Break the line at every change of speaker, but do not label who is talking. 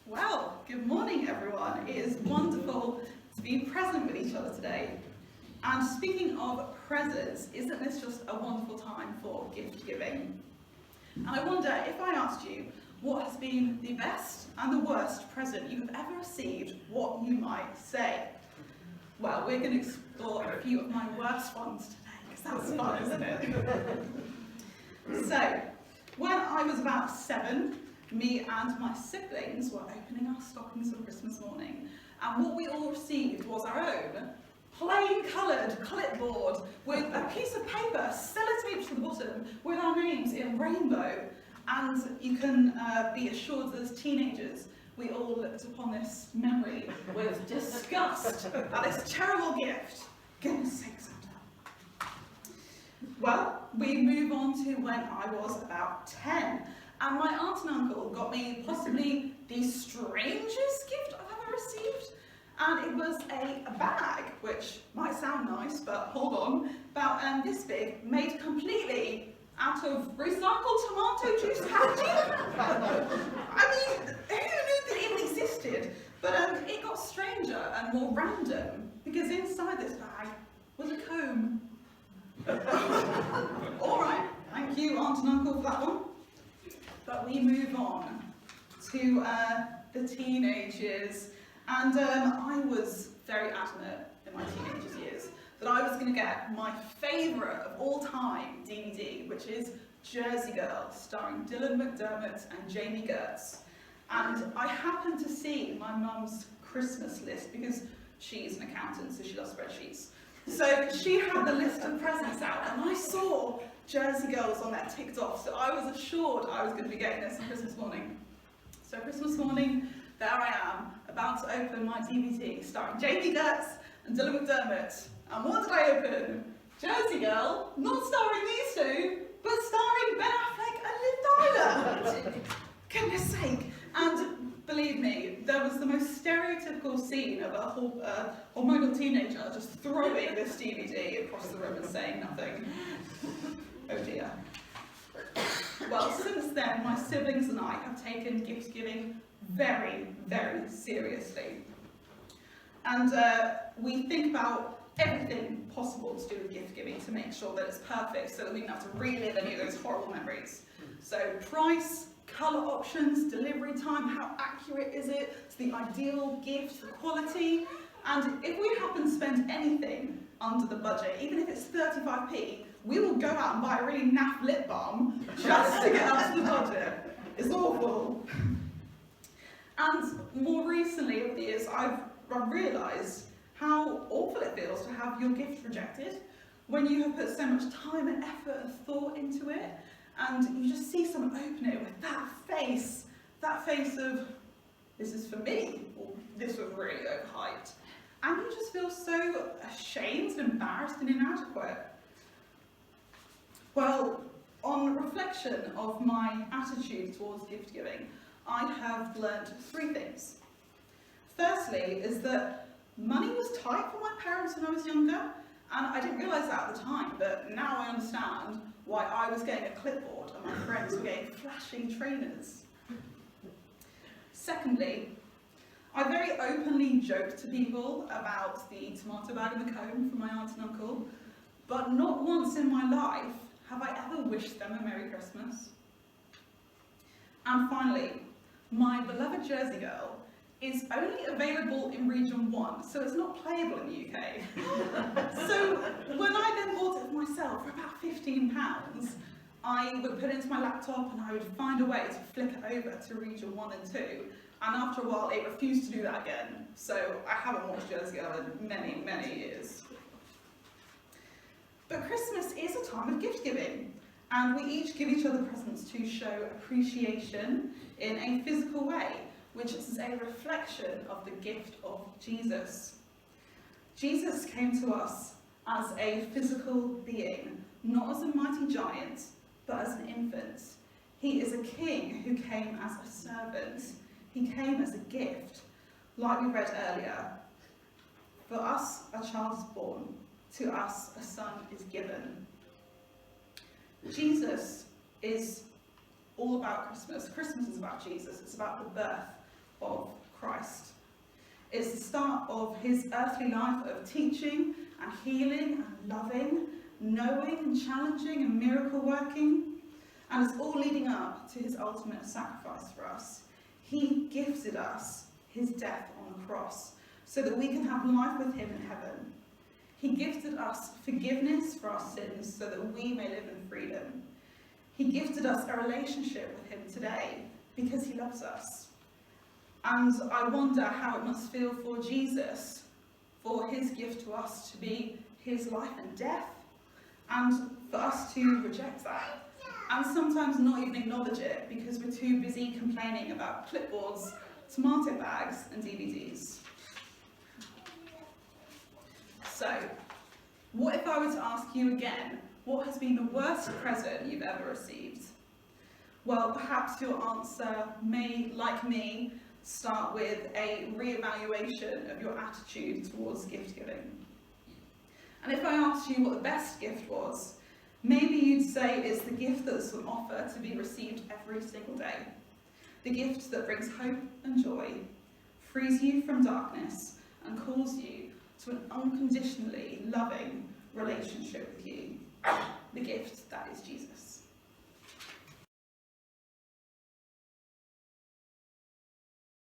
Well, good morning everyone. It is wonderful to be present with each other today. And speaking of presents, isn't this just a wonderful time for gift giving? And I wonder, if I asked you what has been the best and the worst present you have ever received, what you might say. Well, we're going to explore a few of my worst ones today, because that's fun, isn't it? So, when I was about 7, me and my siblings were opening our stockings for Christmas morning, and what we all received was our own plain coloured clipboard with a piece of paper sellotaped to the bottom with our names in rainbow. And you can be assured that as teenagers we all looked upon this memory with disgust at this terrible gift. Goodness sake, Santa. Well, we move on to when I was about 10. And my aunt and uncle got me possibly the strangest gift I've ever received. And it was a bag, which might sound nice, but hold on, about this big, made completely out of recycled tomato juice packaging. I mean, who knew that it even existed? But it got stranger and more random, because inside this bag was a comb. All right, thank you, aunt and uncle, for that one. But we move on to the teenage years, and I was very adamant in my teenage years that I was going to get my favourite of all time DVD, which is Jersey Girl, starring Dylan McDermott and Jamie Gertz. And I happened to see my mum's Christmas list, because she's an accountant, so she loves spreadsheets. So she had the list of presents out, and I saw Jersey Girls on there ticked off, so I was assured I was going to be getting this on Christmas morning. So Christmas morning, there I am, about to open my DVD starring Jamie Gertz and Dylan McDermott. And what did I open? Jersey Girl, not starring these two, but starring Ben Affleck and Liv Tyler. Goodness sake. And believe me, there was the most stereotypical scene of a hormonal teenager just throwing this DVD across the room and saying nothing. Oh dear. Well, since then, my siblings and I have taken gift giving very, very seriously. And we think about everything possible to do with gift giving to make sure that it's perfect, so that we don't have to relive any of those horrible memories. So price, colour options, delivery time, how accurate is it to the ideal gift, the quality. And if we happen to spend anything under the budget, even if it's 35p, we will go out and buy a really naff lip balm just to get up to the budget. It's awful. And more recently over the years, I've realised how awful it feels to have your gift rejected when you have put so much time and effort and thought into it, and you just see someone open it with that face of, this is for me, or this was really overhyped. And you just feel so ashamed and embarrassed and inadequate. Well, on reflection of my attitude towards gift giving, I have learned 3 things. Firstly is that money was tight for my parents when I was younger, and I didn't realise that at the time, but now I understand why I was getting a clipboard and my friends were getting flashing trainers. Secondly, I very openly joked to people about the tomato bag and the comb from my aunt and uncle, but not once in my life have I ever wished them a Merry Christmas. And finally, my beloved Jersey Girl is only available in Region 1, so it's not playable in the UK. So when I then bought it for myself for about £15, I would put it into my laptop and I would find a way to flick it over to Region 1 and 2, and after a while it refused to do that again, so I haven't watched Jersey Girl in many, many years. But Christmas is a time of gift giving, and we each give each other presents to show appreciation in a physical way, which is a reflection of the gift of Jesus. Jesus came to us as a physical being, not as a mighty giant, but as an infant. He is a king who came as a servant. He came as a gift, like we read earlier. For us a child is born, to us a son is given. Jesus is all about Christmas. Christmas is about Jesus. It's about the birth of Christ. It's the start of his earthly life of teaching and healing and loving, knowing and challenging and miracle working. And it's all leading up to his ultimate sacrifice for us. He gifted us his death on the cross so that we can have life with him in heaven. He gifted us forgiveness for our sins so that we may live in freedom. He gifted us a relationship with him today because he loves us. And I wonder how it must feel for Jesus, for his gift to us to be his life and death, and for us to reject that, and sometimes not even acknowledge it because we're too busy complaining about clipboards, tomato bags and DVDs. So, what if I were to ask you again, what has been the worst present you've ever received? Well, perhaps your answer may, like me, start with a re-evaluation of your attitude towards gift giving. And if I asked you what the best gift was, maybe you'd say it's the gift that's on offer to be received every single day. The gift that brings hope and joy, frees you from darkness, and calls you to an unconditionally loving relationship with you. The gift that is Jesus.